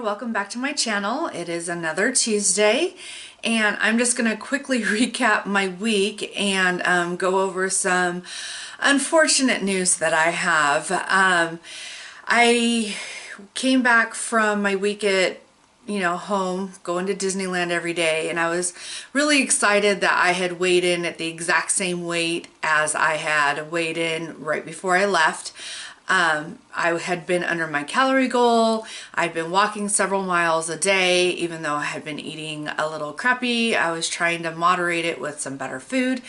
welcome back to my channel. It is another Tuesday and I'm just going to quickly recap my week and go over some unfortunate news that I have. I came back from my week at home, going to Disneyland every day, and I was really excited that I had weighed in at the exact same weight as I had weighed in right before I left. I had been under my calorie goal. I'd been walking several miles a day, even though I had been eating a little crappy. I was trying to moderate it with some better food.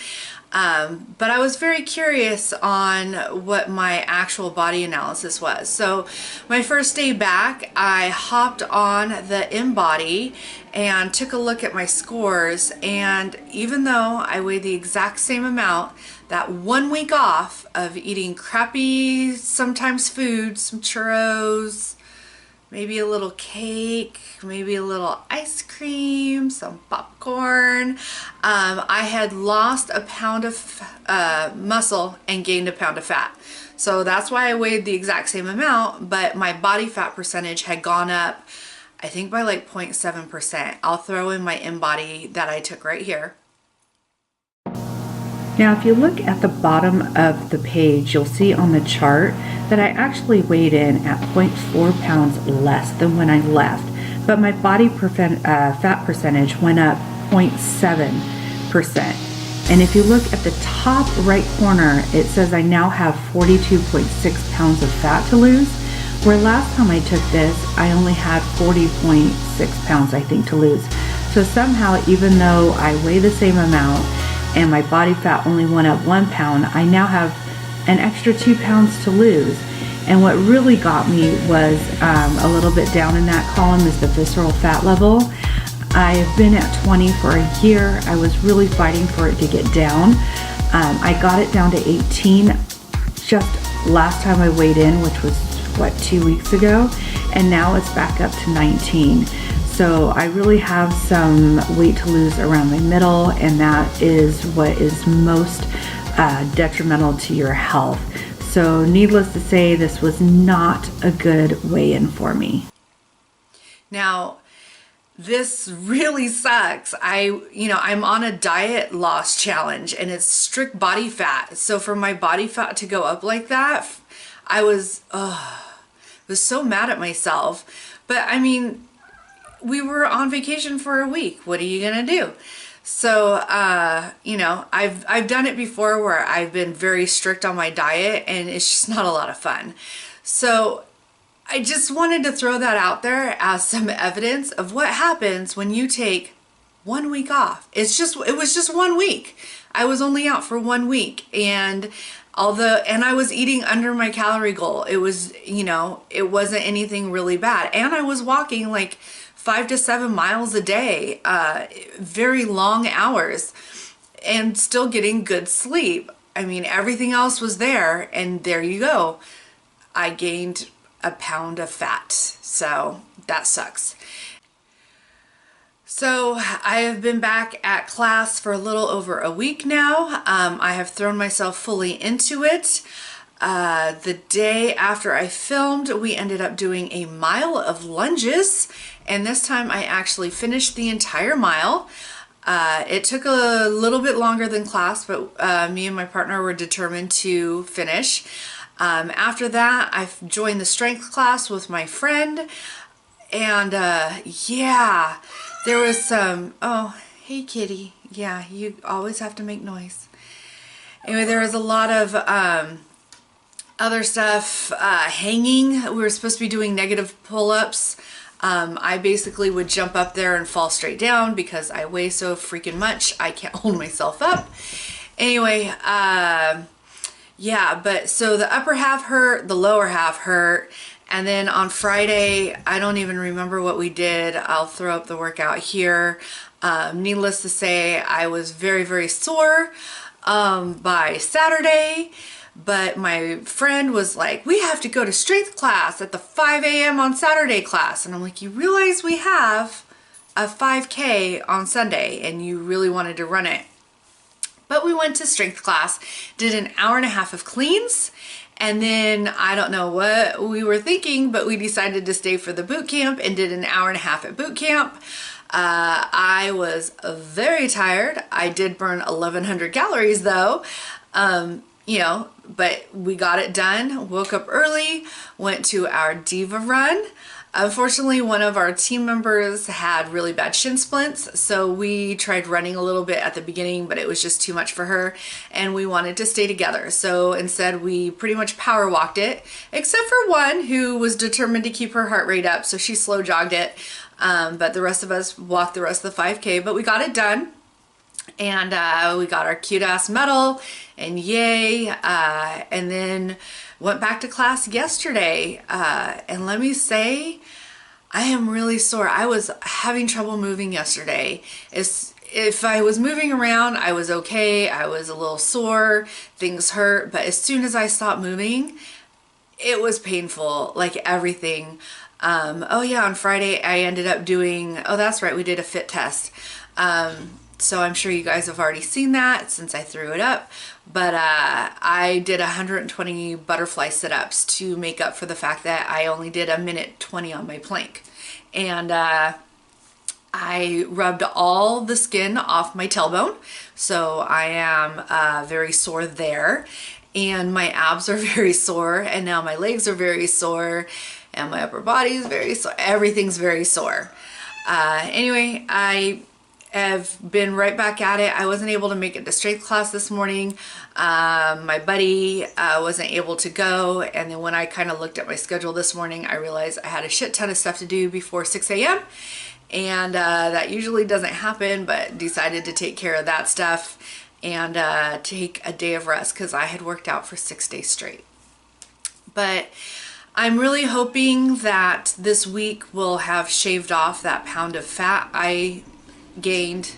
But I was very curious on what my actual body analysis was. So my first day back, I hopped on the InBody and took a look at my scores. And even though I weighed the exact same amount, that 1 week off of eating crappy, sometimes food, some churros, maybe a little cake, maybe a little ice cream, some popcorn, I had lost a pound of muscle and gained a pound of fat. So that's why I weighed the exact same amount, but my body fat percentage had gone up, I think by like 0.7%. I'll throw in my InBody that I took right here. Now, if you look at the bottom of the page, you'll see on the chart that I actually weighed in at 0.4 pounds less than when I left, but my body fat percentage went up 0.7%. And if you look at the top right corner, it says I now have 42.6 pounds of fat to lose, where last time I took this, I only had 40.6 pounds, I think, to lose. So somehow, even though I weigh the same amount, and my body fat only went up 1 pound, I now have an extra 2 pounds to lose. And what really got me was a little bit down in that column is the visceral fat level. I've been at 20 for a year. I was really fighting for it to get down. I got it down to 18 just last time I weighed in, which was, 2 weeks ago? And now it's back up to 19. So I really have some weight to lose around my middle, and that is what is most detrimental to your health. So needless to say, this was not a good weigh-in for me. Now, this really sucks. I'm on a diet loss challenge and it's strict body fat. So for my body fat to go up like that, I was so mad at myself. But I mean, we were on vacation for a week. What are you gonna do? So, I've done it before where I've been very strict on my diet and it's just not a lot of fun. So I just wanted to throw that out there as some evidence of what happens when you take 1 week off. It was just 1 week. I was only out for 1 week, and I was eating under my calorie goal. It was, it wasn't anything really bad. And I was walking like 5 to 7 miles a day, very long hours, and still getting good sleep. I mean, everything else was there, and there you go. I gained a pound of fat, so that sucks. So I have been back at class for a little over a week now. I have thrown myself fully into it. The day after I filmed, we ended up doing a mile of lunges, and this time I actually finished the entire mile. It took a little bit longer than class, but me and my partner were determined to finish. After that, I joined the strength class with my friend, and yeah, there was some, oh, hey kitty, yeah, you always have to make noise. Anyway, there was a lot of other stuff, hanging. We were supposed to be doing negative pull-ups. I basically would jump up there and fall straight down because I weigh so freaking much, I can't hold myself up. Anyway, yeah, but so the upper half hurt, the lower half hurt, and then on Friday, I don't even remember what we did. I'll throw up the workout here. Needless to say, I was very, very sore by Saturday. But my friend was like, we have to go to strength class at the 5 a.m. on Saturday class. And I'm like, you realize we have a 5K on Sunday and you really wanted to run it. But we went to strength class, did an hour and a half of cleans, And then I don't know what we were thinking, but we decided to stay for the boot camp and did an hour and a half at boot camp. I was very tired. I did burn 1,100 calories though. You know, but we got it done. Woke up early, went to our Diva run. Unfortunately, one of our team members had really bad shin splints, so we tried running a little bit at the beginning, but it was just too much for her, and we wanted to stay together. So instead, we pretty much power walked it, except for one who was determined to keep her heart rate up, so she slow jogged it. But the rest of us walked the rest of the 5K, but we got it done. And we got our cute ass medal, and yay. And then went back to class yesterday. And let me say, I am really sore. I was having trouble moving yesterday. If I was moving around, I was okay. I was a little sore, things hurt. But as soon as I stopped moving, it was painful, like everything. Oh yeah, on Friday I ended up doing, oh that's right, we did a fit test. So I'm sure you guys have already seen that since I threw it up, but I did 120 butterfly sit-ups to make up for the fact that I only did 1:20 on my plank. And I rubbed all the skin off my tailbone, so I am very sore there, and my abs are very sore, and now my legs are very sore, and my upper body is very sore. Everything's very sore. Anyway, I have been right back at it. I wasn't able to make it to strength class this morning. My buddy wasn't able to go, and then when I kind of looked at my schedule this morning, I realized I had a shit ton of stuff to do before 6 a.m. and that usually doesn't happen, but decided to take care of that stuff and take a day of rest because I had worked out for 6 days straight. But I'm really hoping that this week will have shaved off that pound of fat I gained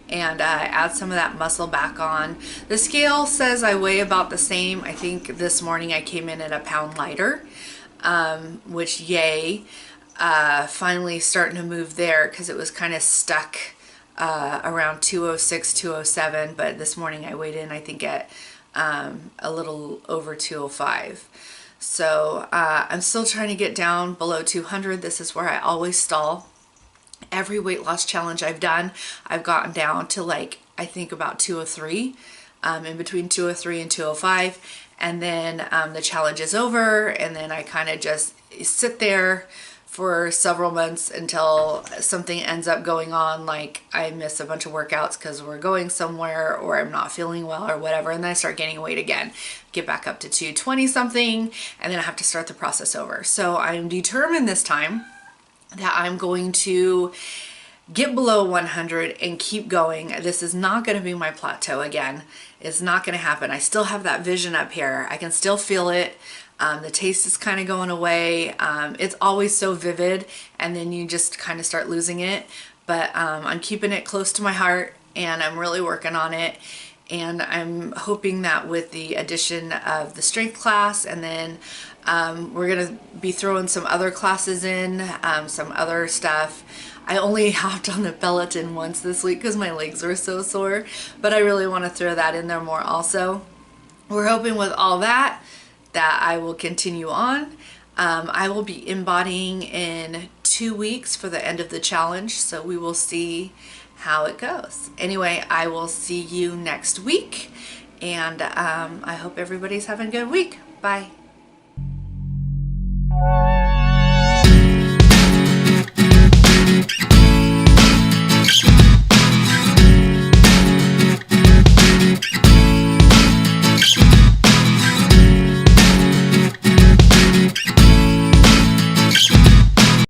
and add some of that muscle back on. The scale says I weigh about the same. I think this morning I came in at a pound lighter, which yay. Finally starting to move there because it was kind of stuck around 206, 207, but this morning I weighed in I think at a little over 205. So I'm still trying to get down below 200. This is where I always stall. Every weight loss challenge I've done, I've gotten down to like, I think about 203, in between 203 and 205. And then the challenge is over, and then I kind of just sit there for several months until something ends up going on, like I miss a bunch of workouts because we're going somewhere, or I'm not feeling well or whatever, and then I start gaining weight again, get back up to 220 something, and then I have to start the process over. So I'm determined this time that I'm going to get below 100 and keep going. This is not going to be my plateau again. It's not going to happen. I still have that vision up here. I can still feel it. The taste is kind of going away. It's always so vivid, and then you just kind of start losing it. But I'm keeping it close to my heart, and I'm really working on it. And I'm hoping that with the addition of the strength class, and then we're gonna be throwing some other classes in, some other stuff. I only hopped on the Peloton once this week because my legs were so sore, but I really want to throw that in there more also. We're hoping with all that I will continue on. I will be embodying in 2 weeks for the end of the challenge, so we will see how it goes. Anyway, I will see you next week, and I hope everybody's having a good week. Bye.